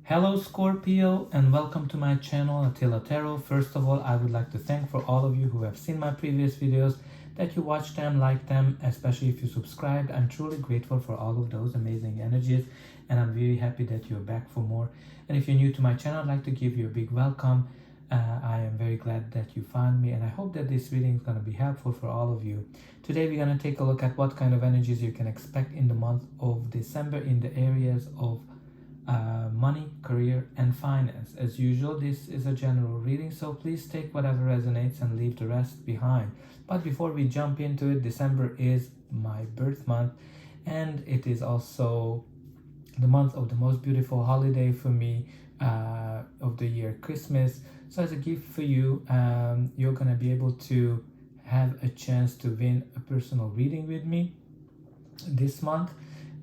Hello Scorpio and welcome to my channel Attila Tarot. First of all, I would like to thank for all of you who have seen my previous videos, that you watched them, liked them, especially if you subscribed. I'm truly grateful for all of those amazing energies and I'm very happy that you're back for more. And if you're new to my channel, I'd like to give you a big welcome. I am very glad that you found me and I hope that this reading is going to be helpful for all of you. Today we're going to take a look at what kind of energies you can expect in the month of December in the areas of money, career, and finance. As usual, this is a general reading, so please take whatever resonates and leave the rest behind. But before we jump into it, December is my birth month, and it is also the month of the most beautiful holiday for me of the year, Christmas. So as a gift for you, you're gonna be able to have a chance to win a personal reading with me this month.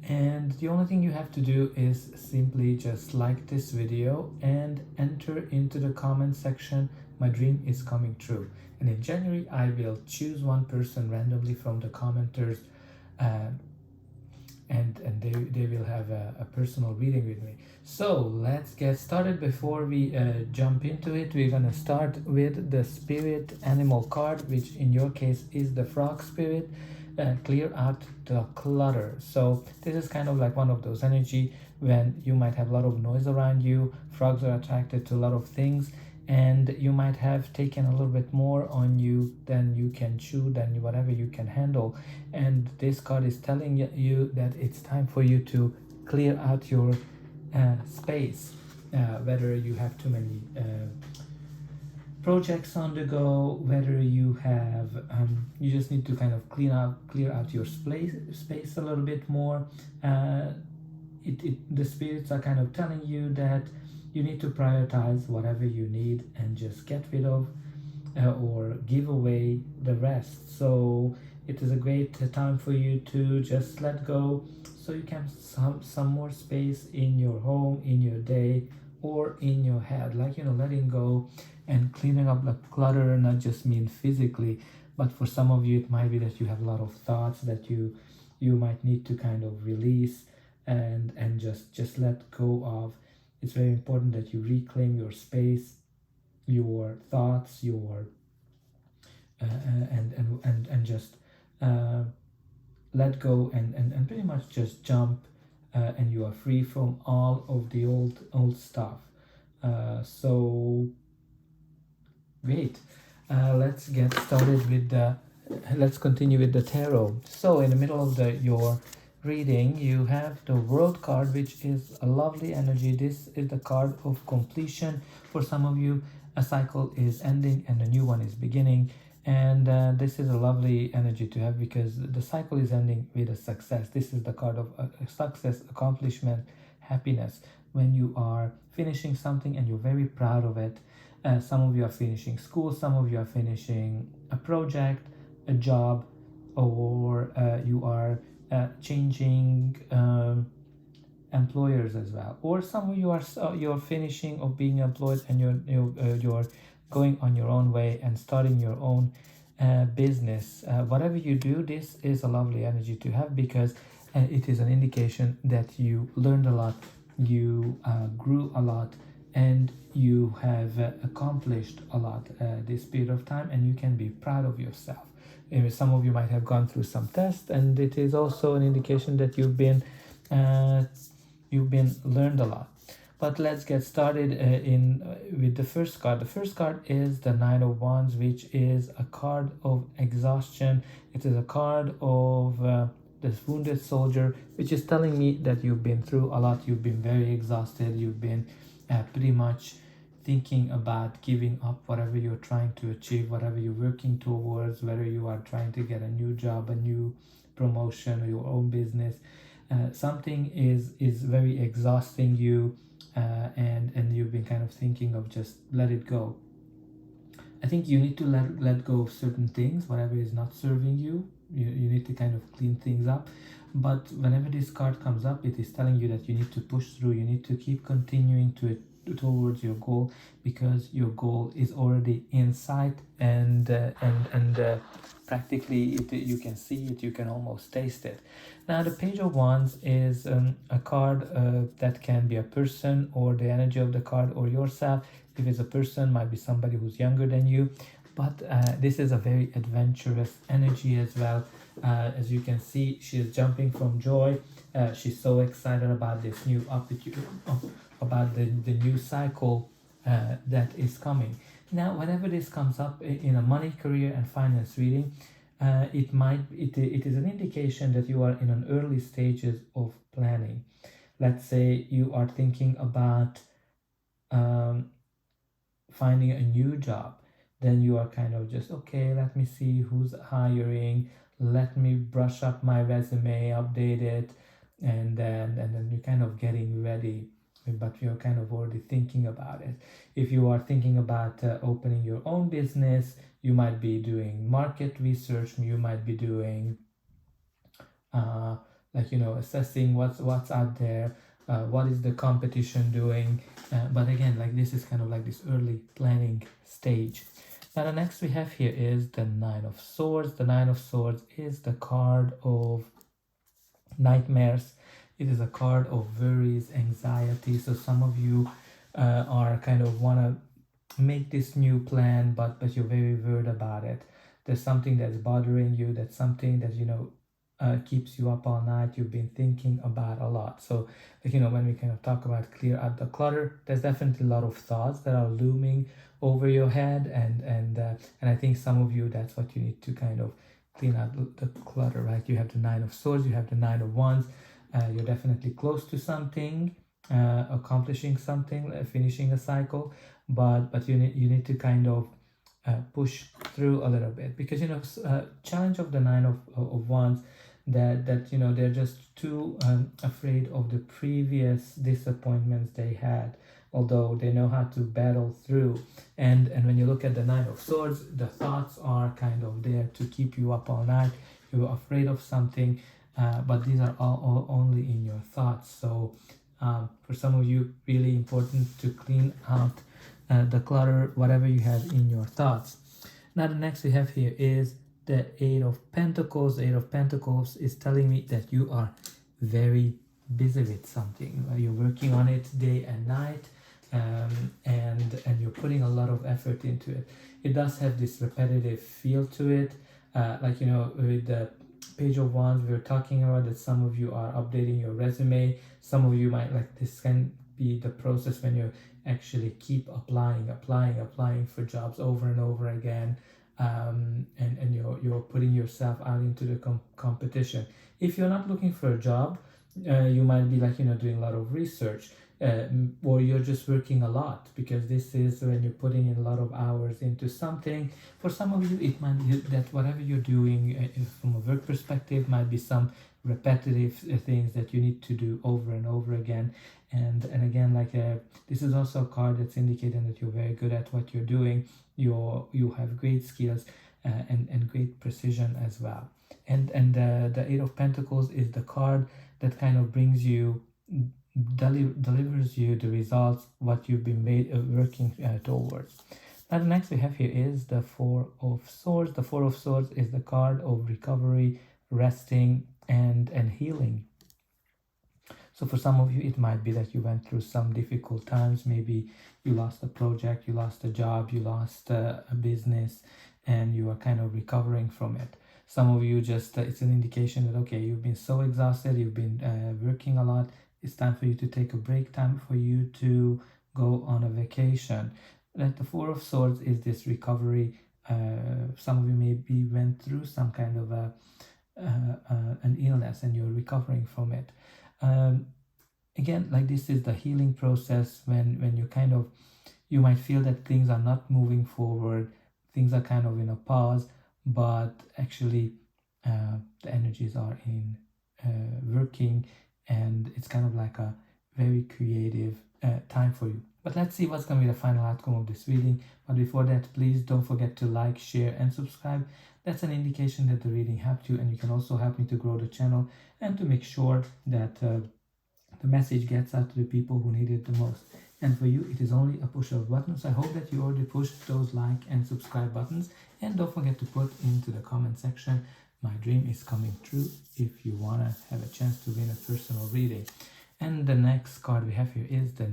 And the only thing you have to do is simply just like this video and enter into the comment section, "My dream is coming true." And in January, I will choose one person randomly from the commenters, and they will have a personal reading with me. So let's get started. Before we jump into it, we're gonna start with the spirit animal card, which in your case is the frog spirit. Clear out the clutter. So this is kind of like one of those energy when you might have a lot of noise around you. Frogs are attracted to a lot of things, and you might have taken a little bit more on you than you can chew, than whatever you can handle. And this card is telling you that it's time for you to clear out your space, whether you have too many projects on the go, whether you have you just need to kind of clear out your space a little bit more. The spirits are kind of telling you that you need to prioritize whatever you need and just get rid of or give away the rest. So it is a great time for you to just let go, so you can have some more space in your home, in your day, or in your head, like, letting go and cleaning up the clutter. Not just mean physically, but for some of you it might be that you have a lot of thoughts that you might need to kind of release and just let go of. It's very important that you reclaim your space, your thoughts, your and just let go and pretty much just jump, and you are free from all of the old stuff. So great. Let's get started with let's continue with the tarot. So in the middle of your reading, you have the World card, which is a lovely energy. This is the card of completion. For some of you, a cycle is ending and a new one is beginning. And this is a lovely energy to have because the cycle is ending with a success. This is the card of success, accomplishment, happiness. When you are finishing something and you're very proud of it. Some of you are finishing school, some of you are finishing a project, a job, or you are changing employers as well. Or some of you are you're finishing of being employed and you're going on your own way and starting your own business. Whatever you do, this is a lovely energy to have because it is an indication that you learned a lot, you grew a lot, and you have accomplished a lot this period of time, and you can be proud of yourself. Some of you might have gone through some tests, and it is also an indication that you've been learned a lot. But let's get started with the first card. The first card is the Knight of Wands, which is a card of exhaustion. It is a card of this wounded soldier, which is telling me that you've been through a lot. You've been very exhausted. You've been pretty much thinking about giving up whatever you're trying to achieve, whatever you're working towards, whether you are trying to get a new job, a new promotion, or your own business. Something is very exhausting you, and you've been kind of thinking of just let it go. I think you need to let go of certain things, whatever is not serving you. You need to kind of clean things up. But whenever this card comes up, it is telling you that you need to push through. You need to keep continuing towards your goal, because your goal is already in sight, and practically you can see it, you can almost taste it. Now the Page of Wands is a card that can be a person, or the energy of the card, or yourself. If it's a person, might be somebody who's younger than you, but this is a very adventurous energy as well. As you can see, she is jumping from joy. She's so excited about this new opportunity, about the new cycle that is coming. Now, whenever this comes up in a money, career, and finance reading, it is an indication that you are in an early stages of planning. Let's say you are thinking about finding a new job. Then you are kind of just, okay, let me see who's hiring, let me brush up my resume, update it, and then you're kind of getting ready, but you're kind of already thinking about it. If you are thinking about opening your own business, you might be doing market research, you might be doing assessing what's out there, what is the competition doing, but again, like, this is kind of like this early planning stage. Now the next we have here is the Nine of Swords. The Nine of Swords is the card of nightmares. It is a card of worries, anxiety. So some of you are kind of want to make this new plan, but you're very worried about it. There's something that's bothering you, that's something that keeps you up all night, you've been thinking about a lot. So when we kind of talk about clear out the clutter, there's definitely a lot of thoughts that are looming over your head, and I think some of you, that's what you need to kind of clean out the clutter, right? You have the Nine of Swords, you have the Nine of Wands. You're definitely close to something, accomplishing something, finishing a cycle, but you need to kind of push through a little bit, because challenge of the Nine of Wands, that they're just too afraid of the previous disappointments they had, although they know how to battle through. And when you look at the Nine of Swords, the thoughts are kind of there to keep you up all night. You're afraid of something, but these are all only in your thoughts. So for some of you, really important to clean out the clutter, whatever you have in your thoughts. Now the next we have here is the Eight of Pentacles. The Eight of Pentacles is telling me that you are very busy with something. You're working on it day and night, and you're putting a lot of effort into it. It does have this repetitive feel to it, with the Page of Wands, we were talking about that some of you are updating your resume. Some of you might, like, this can be the process when you actually keep applying for jobs over and over again, and you're putting yourself out into the competition. If you're not looking for a job, you might be doing a lot of research, or you're just working a lot, because this is when you're putting in a lot of hours into something. For some of you, it might be that whatever you're doing from a work perspective might be some repetitive things that you need to do over and over again. And again, this is also a card that's indicating that you're very good at what you're doing. You have great skills and great precision as well. And the Eight of Pentacles is the card that kind of brings you, delivers you the results what you've been working towards. Now the next we have here is the Four of Swords. The Four of Swords is the card of recovery, resting, and healing. So for some of you, it might be that you went through some difficult times. Maybe you lost a project, you lost a job, you lost a business, and you are kind of recovering from it. Some of you just, it's an indication that, okay, you've been so exhausted, you've been working a lot, it's time for you to take a break, time for you to go on a vacation. That the Four of Swords is this recovery. Some of you maybe went through some kind of an illness, and you're recovering from it. Again, this is the healing process when you kind of, you might feel that things are not moving forward, things are kind of in a pause, but actually the energies are in working, and it's kind of like a very creative time for you. But let's see what's going to be the final outcome of this reading. But before that, please don't forget to like, share, and subscribe. That's an indication that the reading helped you, and you can also help me to grow the channel and to make sure that the message gets out to the people who need it the most. and for you it is only a push of buttons. I hope that you already pushed those like and subscribe buttons, and don't forget to put into the comment section, my dream is coming true, if you want to have a chance to win a personal reading. And the next card we have here is the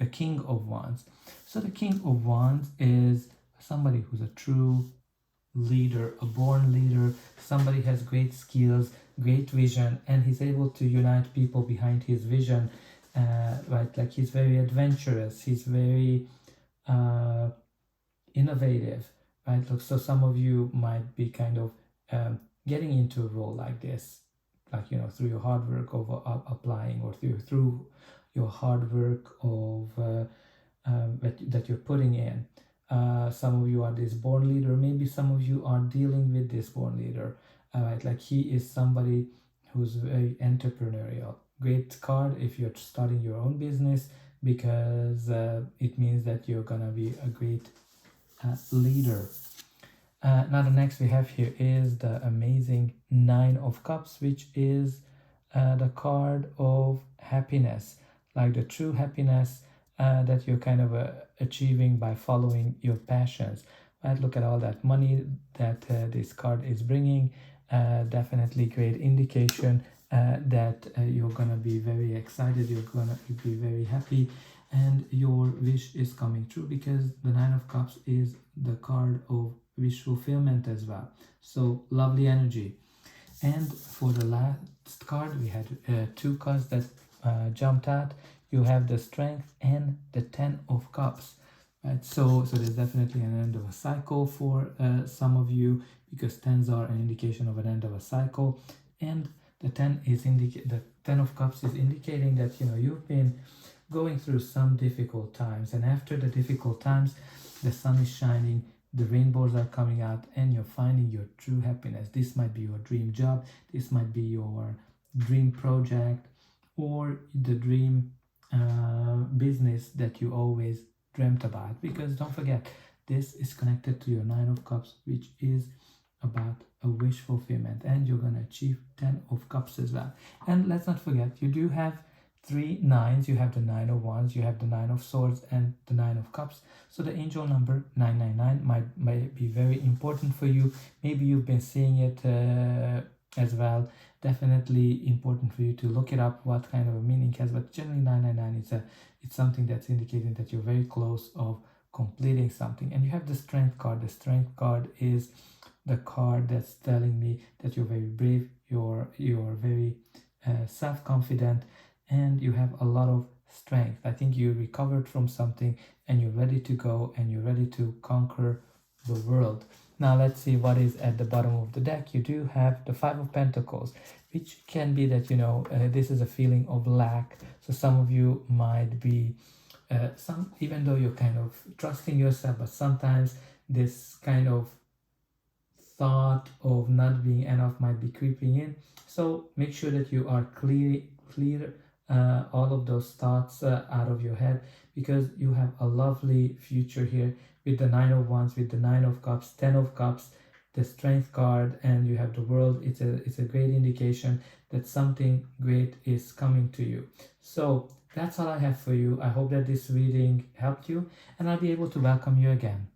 King of Wands. So the King of Wands is somebody who's a true leader, a born leader, somebody has great skills, great vision, and he's able to unite people behind his vision, right? Like he's very adventurous, he's very innovative, right? Look, so some of you might be kind of getting into a role like this, like, you know, through your hard work of applying, or through your hard work of that you're putting in. Some of you are this born leader, maybe some of you are dealing with this born leader, right? Like he is somebody who's very entrepreneurial. Great card if you're starting your own business, because it means that you're gonna be a great leader. Now the next we have here is the amazing Nine of Cups, which is the card of happiness, like the true happiness that you're kind of achieving by following your passions, right? Look at all that money that this card is bringing. Definitely great indication that you're gonna be very excited, you're gonna be very happy, and your wish is coming true, because the Nine of Cups is the card of wish fulfillment as well. So lovely energy. And for the last card we had two cards that jumped out. You have the Strength and the Ten of Cups, right? So there's definitely an end of a cycle for some of you, because tens are an indication of an end of a cycle, and the the Ten of Cups is indicating that, you know, you've been going through some difficult times, and after the difficult times the sun is shining, the rainbows are coming out, and you're finding your true happiness. This might be your dream job, this might be your dream project, or the dream business that you always dreamt about, because don't forget, this is connected to your Nine of Cups, which is about a wish fulfillment, and you're going to achieve 10 of Cups as well. And let's not forget, you do have 3 nines. You have the Nine of Wands, you have the Nine of Swords, and the Nine of Cups. So the angel number 999 might be very important for you. Maybe you've been seeing it as well. Definitely important for you to look it up, what kind of a meaning it has. But generally 999 it's something that's indicating that you're very close of completing something. And you have the Strength card. The Strength card is the card that's telling me that you're very brave, you're very self-confident, and you have a lot of strength. I think you recovered from something and you're ready to go, and you're ready to conquer the world. Now let's see what is at the bottom of the deck. You do have the Five of Pentacles, which can be that, you know, this is a feeling of lack. So some of you might be even though you're kind of trusting yourself, but sometimes this kind of thought of not being enough might be creeping in. So make sure that you are clear all of those thoughts out of your head, because you have a lovely future here with the Nine of Wands, with the Nine of Cups, 10 of Cups, the Strength card, and you have the World. It's a great indication that something great is coming to you. So that's all I have for you. I hope that this reading helped you, and I'll be able to welcome you again.